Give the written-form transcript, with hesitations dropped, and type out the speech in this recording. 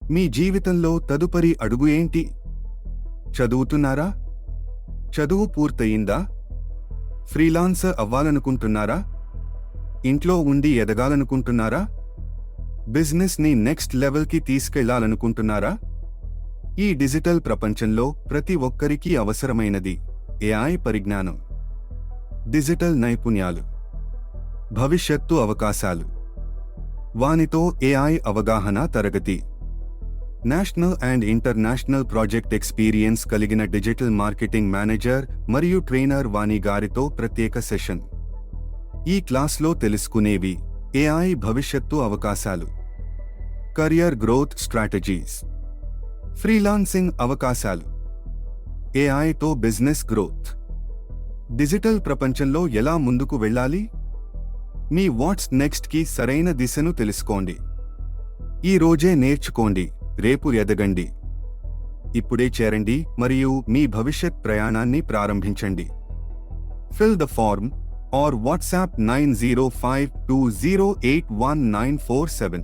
మీ జీవితంలో తదుపరి అడుగు ఏంటి? చదువుతున్నారా? చదువు పూర్తయిందా? ఫ్రీలాన్సర్ అవ్వాలనుకుంటున్నారా? ఇంట్లో ఉండి ఎదగాలనుకుంటున్నారా? బిజినెస్ని నెక్స్ట్ లెవెల్కి తీసుకెళ్లాలనుకుంటున్నారా? ఈ డిజిటల్ ప్రపంచంలో ప్రతి ఒక్కరికీ అవసరమైనది ఏఐ పరిజ్ఞానం, డిజిటల్ నైపుణ్యాలు, భవిష్యత్తు అవకాశాలు. వానితో ఏఐ అవగాహన తరగతి, national and international project experience కలిగిన డిజిటల్ మార్కెటింగ్ మేనేజర్ మరియు ట్రైనర్ వాణి గారితో ప్రత్యేక సెషన్. ఈ క్లాస్లో తెలుసుకునేవి: ఏఐ భవిష్యత్తు అవకాశాలు, కెరియర్ గ్రోత్ స్ట్రాటజీస్, ఫ్రీలాన్సింగ్ అవకాశాలు, ఏఐతో బిజినెస్ గ్రోత్, డిజిటల్ ప్రపంచంలో ఎలా ముందుకు వెళ్ళాలి. మీ వాట్స్ నెక్స్ట్కి సరైన దిశను తెలుసుకోండి. ఈ రోజే నేర్చుకోండి, రేపు ఎదగండి. ఇప్పుడే చేరండి మరియు మీ భవిష్యత్ ప్రయాణాన్ని ప్రారంభించండి. Fill the form or WhatsApp 9052081947.